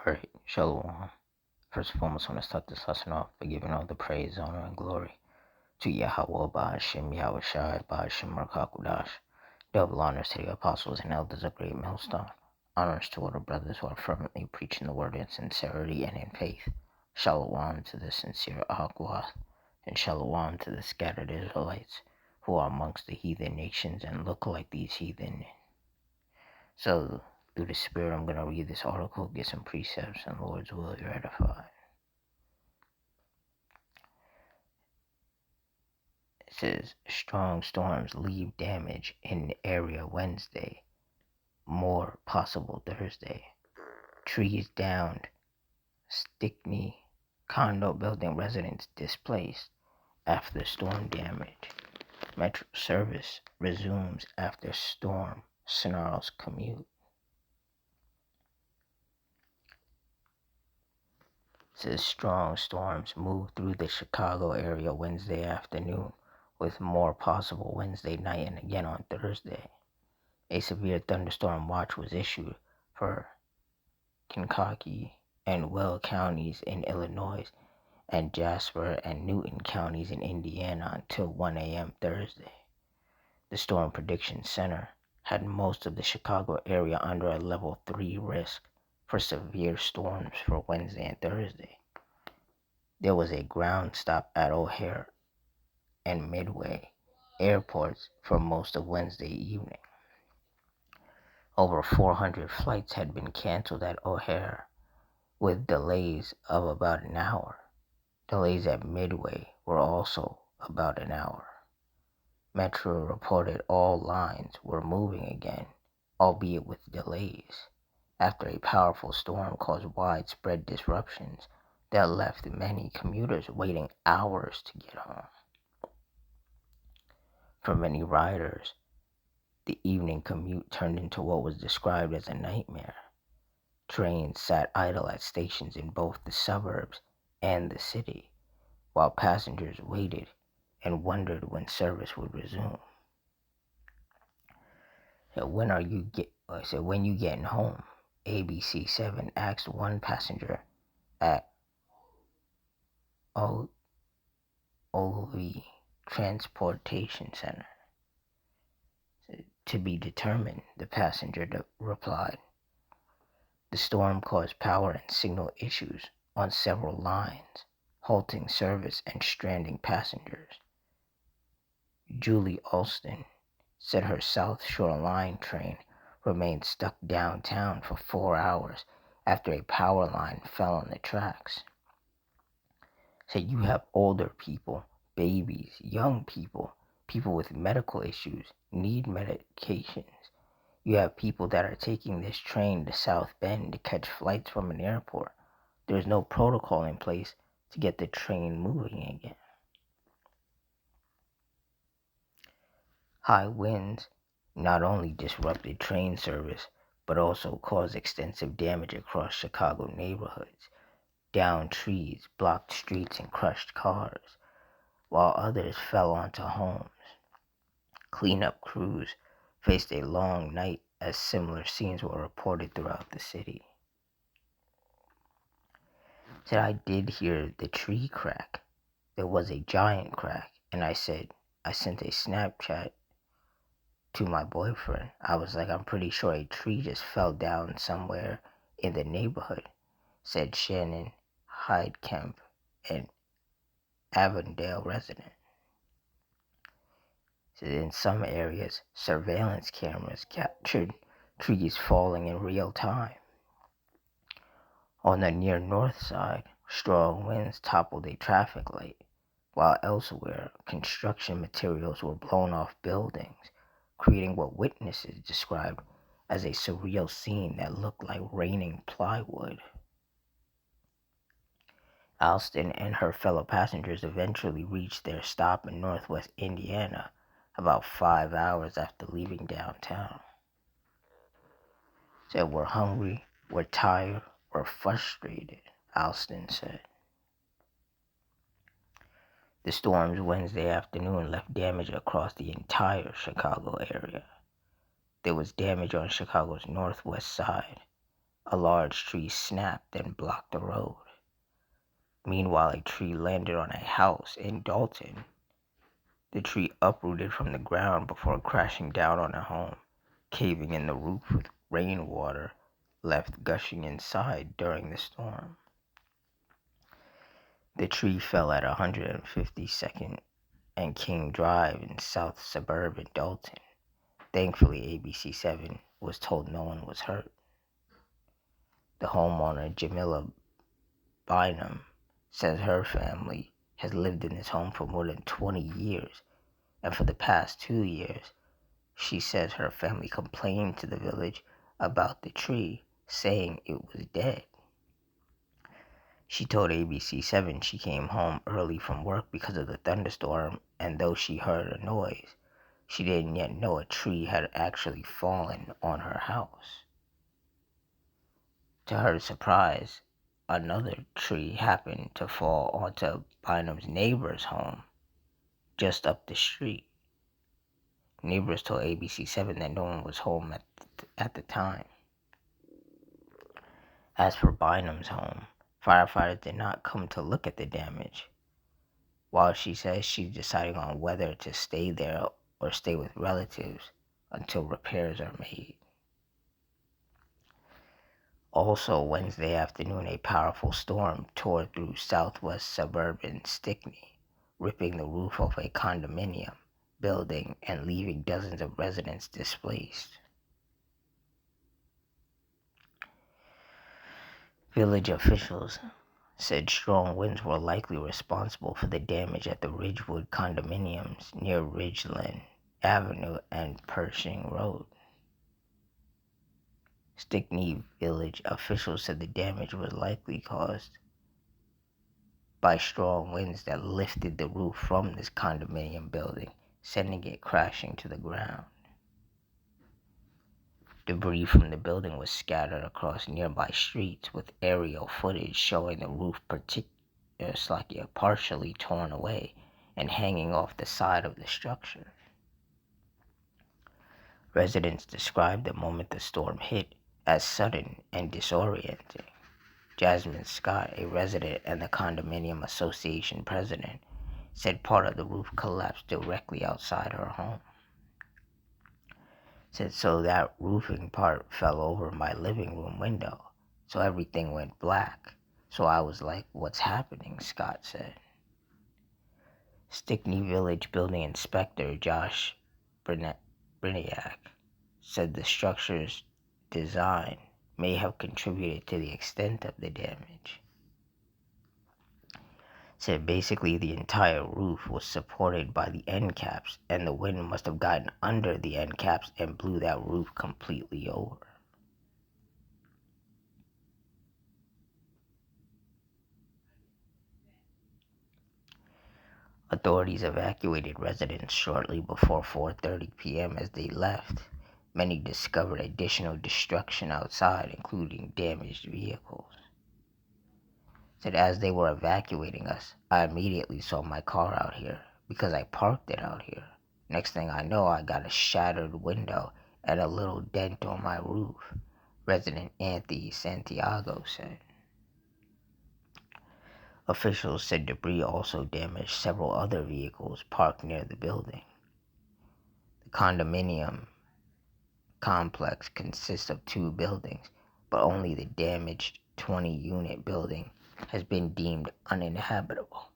Alright, Shalom. First and foremost, I want to start this lesson off by giving all the praise, honor, and glory to Yahweh, Ba'ashem, Yahweh Shai, Ba'ashem, Rakakudash. Double honors to the apostles and elders of Great Millstone. Honors to all the brothers who are fervently preaching the word in sincerity and in faith. Shalom to the sincere Aquah, and Shalom to the scattered Israelites who are amongst the heathen nations and look like these heathen. So, through the Spirit, I'm going to read this article, get some precepts, and Lord's will, you're edified. It says, strong storms leave damage in the area Wednesday. More possible Thursday. Trees downed. Stickney condo building residents displaced after storm damage. Metro service resumes after storm snarls commute. Says strong storms moved through the Chicago area Wednesday afternoon, with more possible Wednesday night and again on Thursday. A severe thunderstorm watch was issued for Kankakee and Will counties in Illinois and Jasper and Newton counties in Indiana until 1 a.m. Thursday. The Storm Prediction Center had most of the Chicago area under a level 3 risk for severe storms for Wednesday and Thursday. There was a ground stop at O'Hare and Midway airports for most of Wednesday evening. Over 400 flights had been canceled at O'Hare, with delays of about an hour. Delays at Midway were also about an hour. Metro reported all lines were moving again, albeit with delays, after a powerful storm caused widespread disruptions that left many commuters waiting hours to get home. For many riders, the evening commute turned into what was described as a nightmare. Trains sat idle at stations in both the suburbs and the city, while passengers waited and wondered when service would resume. So when you getting home? ABC 7 asked one passenger at OV Transportation Center. To be determined, the passenger replied. The storm caused power and signal issues on several lines, halting service and stranding passengers. Julie Alston said her South Shore Line train remained stuck downtown for 4 hours after a power line fell on the tracks. Said you have older people, babies, young people, people with medical issues, need medications. You have people that are taking this train to South Bend to catch flights from an airport. There's no protocol in place to get the train moving again. High winds not only disrupted train service, but also caused extensive damage across Chicago neighborhoods. Downed trees, blocked streets, and crushed cars, while others fell onto homes. Cleanup crews faced a long night as similar scenes were reported throughout the city. Said I did hear the tree crack. There was a giant crack, and I sent a Snapchat to my boyfriend. I was like, I'm pretty sure a tree just fell down somewhere in the neighborhood, said Shannon Heidkamp, an Avondale resident. So in some areas, surveillance cameras captured trees falling in real time. On the near north side, strong winds toppled a traffic light, while elsewhere, construction materials were blown off buildings, creating what witnesses described as a surreal scene that looked like raining plywood. Alston and her fellow passengers eventually reached their stop in northwest Indiana about 5 hours after leaving downtown. Said, we're hungry, we're tired, we're frustrated, Alston said. The storms Wednesday afternoon left damage across the entire Chicago area. There was damage on Chicago's northwest side, A large tree snapped and blocked the road. Meanwhile, a tree landed on a house in Dalton. The tree uprooted from the ground before crashing down on a home, caving in the roof with rainwater left gushing inside during the storm. The tree fell at 152nd and King Drive in South Suburban Dalton. Thankfully, ABC7 was told no one was hurt. The homeowner, Jamila Bynum, says her family has lived in this home for more than 20 years, and for the past 2 years, she says her family complained to the village about the tree, saying it was dead. She told ABC7 she came home early from work because of the thunderstorm, and though she heard a noise, she didn't yet know a tree had actually fallen on her house. To her surprise, another tree happened to fall onto Bynum's neighbor's home just up the street. Neighbors told ABC7 that no one was home at the time. As for Bynum's home, firefighters did not come to look at the damage. While she says she's deciding on whether to stay there or stay with relatives until repairs are made. Also, Wednesday afternoon, a powerful storm tore through southwest suburban Stickney, ripping the roof off a condominium building and leaving dozens of residents displaced. Village officials said strong winds were likely responsible for the damage at the Ridgewood condominiums near Ridgeland Avenue and Pershing Road. Stickney Village officials said the damage was likely caused by strong winds that lifted the roof from this condominium building, sending it crashing to the ground. Debris from the building was scattered across nearby streets, with aerial footage showing the roof partially torn away and hanging off the side of the structure. Residents described the moment the storm hit as sudden and disorienting. Jasmine Scott, a resident and the condominium association president, said part of the roof collapsed directly outside her home. Said so that roofing part fell over my living room window, so everything went black. So I was like, what's happening? Scott said. Stickney Village building inspector Josh Briniak said the structure's design may have contributed to the extent of the damage. Said basically the entire roof was supported by the end caps, and the wind must have gotten under the end caps and blew that roof completely over. Authorities evacuated residents shortly before 4:30 p.m. As they left, many discovered additional destruction outside, including damaged vehicles. Said as they were evacuating us, I immediately saw my car out here because I parked it out here. Next thing I know, I got a shattered window and a little dent on my roof, resident Anthony Santiago said. Officials said debris also damaged several other vehicles parked near the building. The condominium complex consists of 2 buildings, but only the damaged 20-unit building has been deemed uninhabitable.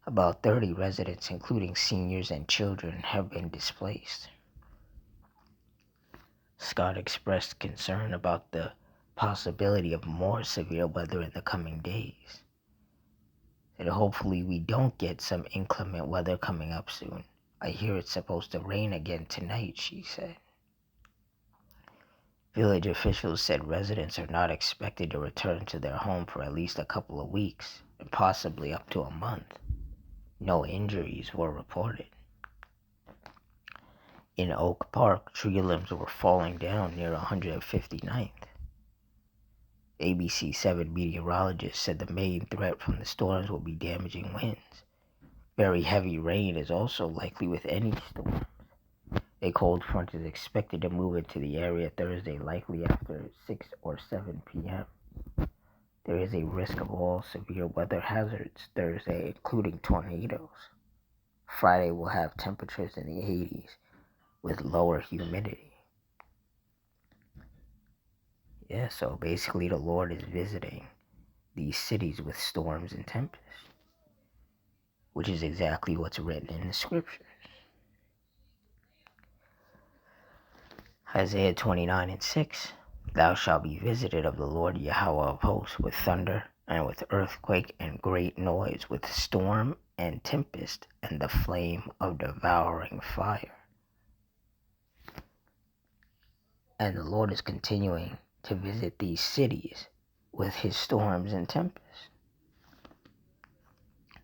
About 30 residents, including seniors and children, have been displaced. Scott expressed concern about the possibility of more severe weather in the coming days. And hopefully we don't get some inclement weather coming up soon. I hear it's supposed to rain again tonight, she said. Village officials said residents are not expected to return to their home for at least a couple of weeks, and possibly up to a month. No injuries were reported. In Oak Park, tree limbs were falling down near 159th. ABC7 meteorologists said the main threat from the storms will be damaging winds. Very heavy rain is also likely with any storm. A cold front is expected to move into the area Thursday, likely after 6 or before 7 p.m. There is a risk of all severe weather hazards Thursday, including tornadoes. Friday will have temperatures in the 80s with lower humidity. Yeah, so basically the Lord is visiting these cities with storms and tempests, which is exactly what's written in the scriptures. Isaiah 29:6, Thou shalt be visited of the Lord Yahweh of hosts with thunder and with earthquake and great noise, with storm and tempest and the flame of devouring fire. And the Lord is continuing to visit these cities with his storms and tempests.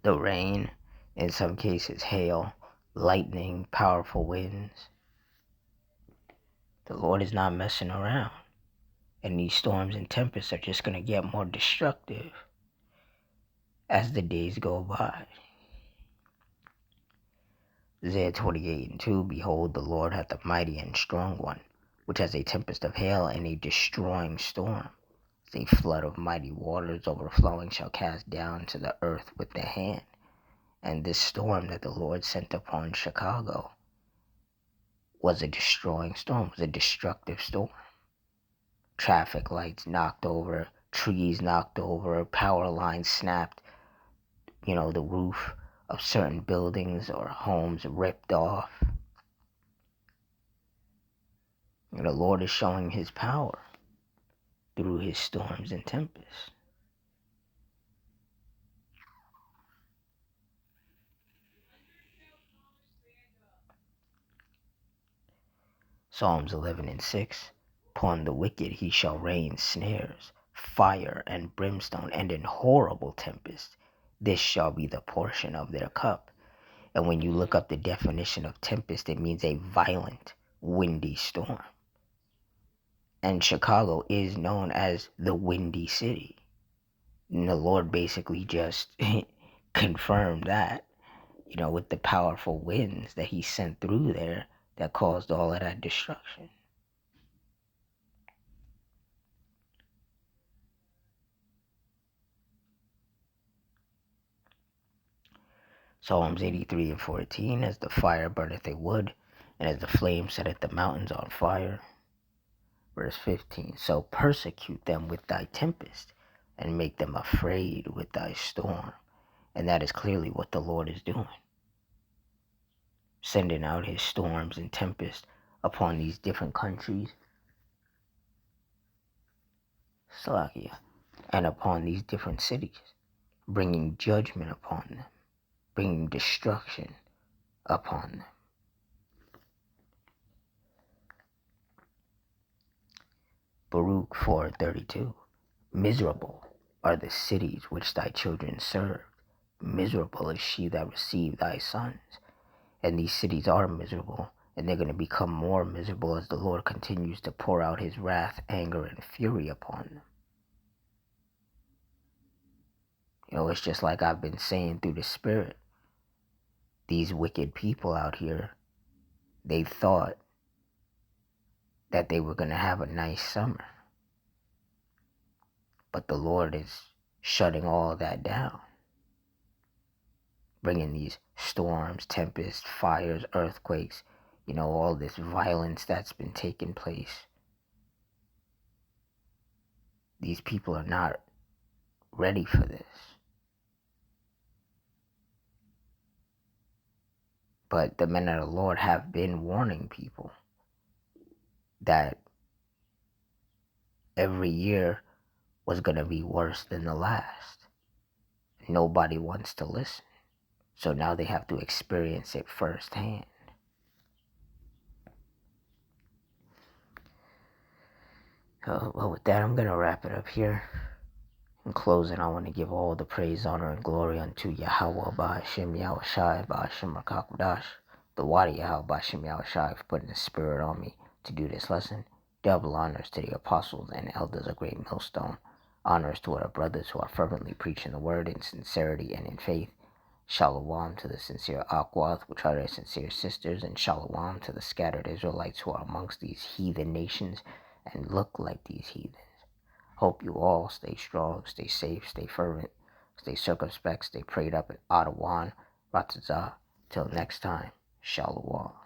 The rain, in some cases hail, lightning, powerful winds. The Lord is not messing around. And these storms and tempests are just going to get more destructive as the days go by. Isaiah 28:2, Behold, the Lord hath a mighty and strong one, which has a tempest of hail and a destroying storm. A flood of mighty waters overflowing shall cast down to the earth with the hand. And this storm that the Lord sent upon Chicago was a destroying storm, was a destructive storm. Traffic lights knocked over, trees knocked over, power lines snapped, the roof of certain buildings or homes ripped off. The Lord is showing his power through his storms and tempests. Psalms 11:6, Upon the wicked he shall rain snares, fire and brimstone, and in horrible tempest. This shall be the portion of their cup. And when you look up the definition of tempest, it means a violent, windy storm. And Chicago is known as the Windy City. And the Lord basically just confirmed that, with the powerful winds that he sent through there that caused all of that destruction. Psalms 83:14, As the fire burneth a wood, and as the flame setteth the mountains on fire. Verse 15, So persecute them with thy tempest, and make them afraid with thy storm. And that is clearly what the Lord is doing. Sending out his storms and tempests upon these different countries. Slakia. And upon these different cities. Bringing judgment upon them. Bringing destruction upon them. Baruch 4:32. Miserable are the cities which thy children served. Miserable is she that received thy sons. And these cities are miserable, and they're going to become more miserable as the Lord continues to pour out his wrath, anger, and fury upon them. It's just like I've been saying through the Spirit. These wicked people out here, they thought that they were going to have a nice summer. But the Lord is shutting all of that down. Bringing these storms, tempests, fires, earthquakes, all this violence that's been taking place. These people are not ready for this. But the men of the Lord have been warning people that every year was going to be worse than the last. Nobody wants to listen. So now they have to experience it firsthand. Well, with that, I'm going to wrap it up here. In closing, I want to give all the praise, honor, and glory unto Yahweh, Ba'ashem Yahushai, Ba'ashem Rakakwadash, the Wadi Yahweh, Ba'ashem Yahushai, for putting the spirit on me to do this lesson. Double honors to the apostles and elders of Great Millstone. Honors to our brothers who are fervently preaching the word in sincerity and in faith. Shalom to the sincere Akwath, which are their sincere sisters, and shalom to the scattered Israelites who are amongst these heathen nations and look like these heathens. Hope you all stay strong, stay safe, stay fervent, stay circumspect, stay prayed up at Ottawa, Ratazah. Till next time, Shalom.